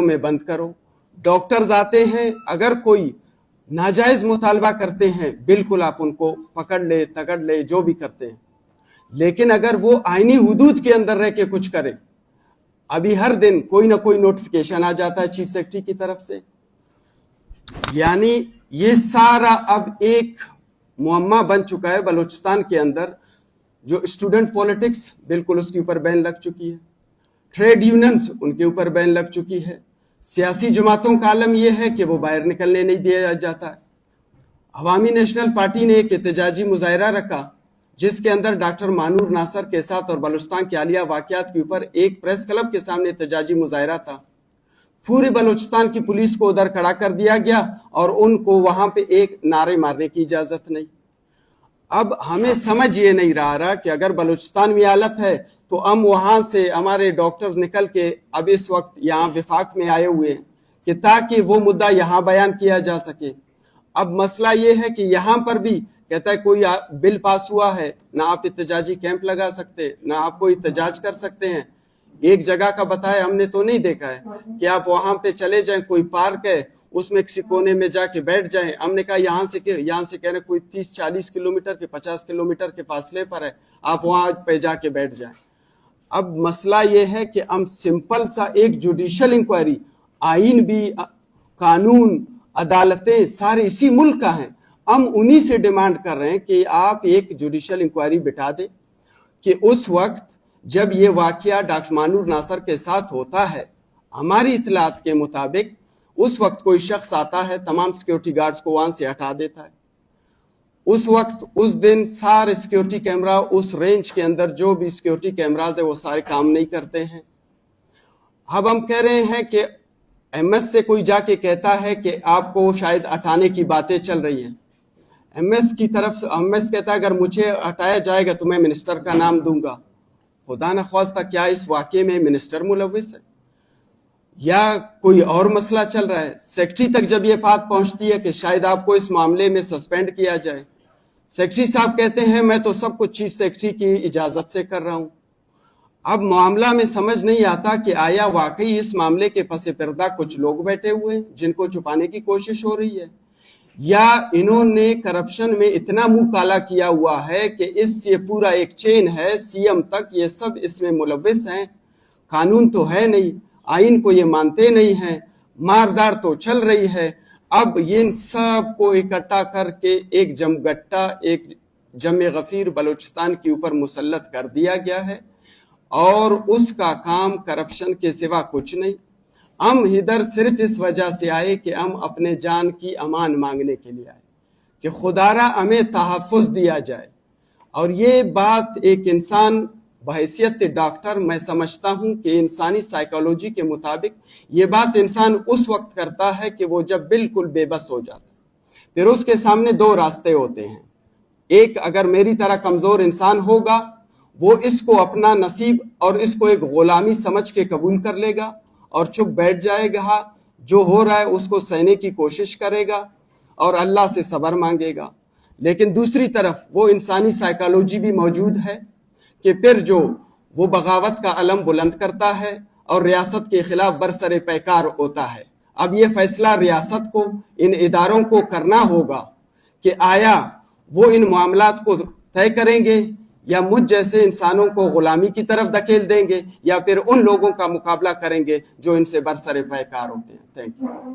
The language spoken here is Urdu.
میں بند کرو. ڈاکٹرز آتے ہیں, اگر کوئی ناجائز مطالبہ کرتے ہیں بالکل آپ ان کو پکڑ لے تکڑ لے جو بھی کرتے ہیں, لیکن اگر وہ آئینی حدود کے اندر رہ کے کچھ کرے. ابھی ہر دن کوئی نہ کوئی نوٹیفیکیشن آ جاتا ہے چیف سیکرٹری کی طرف سے. یعنی یہ سارا اب ایک معمہ بن چکا ہے بلوچستان کے اندر. جو اسٹوڈنٹ پولیٹکس بالکل اس کے اوپر بین لگ چکی ہے, ٹریڈ یونینز ان کے اوپر بین لگ چکی ہے, سیاسی جماعتوں کا عالم یہ ہے کہ وہ باہر نکلنے نہیں دیا جاتا ہے. عوامی نیشنل پارٹی نے ایک احتجاجی مظاہرہ رکھا جس کے اندر ڈاکٹر مانور ناصر کے ساتھ اور بلوچستان کے حالیہ واقعات کے اوپر ایک پریس کلب کے سامنے احتجاجی مظاہرہ تھا. پوری بلوچستان کی پولیس کو ادھر کھڑا کر دیا گیا اور ان کو وہاں پہ ایک نعرے مارنے کی اجازت نہیں. اب ہمیں سمجھ یہ نہیں رہا کہ اگر بلوچستان میں حالت ہے تو ہم وہاں سے ہمارے ڈاکٹرز نکل کے اب اس وقت یہاں وفاق میں آئے ہوئے ہیں کہ تاکہ وہ مدعا یہاں بیان کیا جا سکے. اب مسئلہ یہ ہے کہ یہاں پر بھی کہتا ہے کوئی بل پاس ہوا ہے, نہ آپ احتجاجی کیمپ لگا سکتے, نہ آپ کوئی احتجاج کر سکتے ہیں. ایک جگہ کا بتایا ہم نے تو نہیں دیکھا ہے کہ آپ وہاں پہ چلے جائیں, کوئی پارک ہے اس میں کسی کونے میں جا کے بیٹھ جائیں. ہم نے کہا یہاں سے کہہ رہے کوئی 30-40 کلومیٹر کے 50 کلومیٹر کے فاصلے پر ہے, آپ وہاں پہ جا کے بیٹھ جائیں. اب مسئلہ یہ ہے کہ ہم سمپل سا ایک جوڈیشل انکوائری, آئین بھی, قانون, عدالتیں سارے اسی ملک کا ہیں, ہم انہی سے ڈیمانڈ کر رہے ہیں کہ آپ ایک جوڈیشل انکوائری بٹھا دیں کہ اس وقت جب یہ واقعہ ڈاکٹر مانور ناصر کے ساتھ ہوتا ہے, ہماری اطلاعات کے مطابق اس وقت کوئی شخص آتا ہے, تمام سیکیورٹی گارڈز کو وہاں سے ہٹا دیتا ہے. اس وقت اس دن سارے سیکیورٹی کیمرہ اس رینج کے اندر جو بھی سیکیورٹی کیمراز ہے وہ سارے کام نہیں کرتے ہیں. اب ہم کہہ رہے ہیں کہ ایم ایس سے کوئی جا کے کہتا ہے کہ آپ کو شاید ہٹانے کی باتیں چل رہی ہیں. ایم ایس کی طرف سے ایم ایس کہتا ہے اگر مجھے ہٹایا جائے گا تو میں منسٹر کا نام دوں گا. خدا نخواستہ کیا اس واقعے میں منسٹر ملوث ہے یا کوئی اور مسئلہ چل رہا ہے؟ سیکرٹری تک جب یہ بات پہنچتی ہے کہ شاید آپ کو اس معاملے میں سسپینڈ کیا جائے, سیکرٹری صاحب کہتے ہیں میں تو سب کچھ چیف سیکرٹری کی اجازت سے کر رہا ہوں. اب معاملہ میں سمجھ نہیں آتا کہ آیا واقعی اس معاملے کے پس پردہ کچھ لوگ بیٹھے ہوئے ہیں جن کو چھپانے کی کوشش ہو رہی ہے, یا انہوں نے کرپشن میں اتنا منہ کالا کیا ہوا ہے کہ اس یہ پورا ایک چین ہے, سی ایم تک یہ سب اس میں ملوث ہیں. قانون تو ہے نہیں, آئین کو یہ مانتے نہیں ہیں, ماردار تو چل رہی ہے. اب یہ سب کو اکٹھا کر کے ایک جمگٹا, ایک جم غفیر بلوچستان کے اوپر مسلط کر دیا گیا ہے, اور اس کا کام کرپشن کے سوا کچھ نہیں. ہم ادھر صرف اس وجہ سے آئے کہ ہم اپنے جان کی امان مانگنے کے لیے آئے کہ خدا را ہمیں تحفظ دیا جائے. اور یہ بات ایک انسان بحیثیت ڈاکٹر میں سمجھتا ہوں کہ انسانی سائیکالوجی کے مطابق یہ بات انسان اس وقت کرتا ہے کہ وہ جب بالکل بے بس ہو جاتا ہے. پھر اس کے سامنے دو راستے ہوتے ہیں. ایک, اگر میری طرح کمزور انسان ہوگا وہ اس کو اپنا نصیب اور اس کو ایک غلامی سمجھ کے قبول کر لے گا اور چپ بیٹھ جائے گا, جو ہو رہا ہے اس کو سہنے کی کوشش کرے گا اور اللہ سے صبر مانگے گا. لیکن دوسری طرف وہ انسانی سائیکالوجی بھی موجود ہے کہ پھر جو وہ بغاوت کا علم بلند کرتا ہے اور ریاست کے خلاف برسر پیکار ہوتا ہے. اب یہ فیصلہ ریاست کو, ان اداروں کو کرنا ہوگا کہ آیا وہ ان معاملات کو طے کریں گے یا مجھ جیسے انسانوں کو غلامی کی طرف دھکیل دیں گے, یا پھر ان لوگوں کا مقابلہ کریں گے جو ان سے برسر پیکار ہوتے ہیں. Thank you.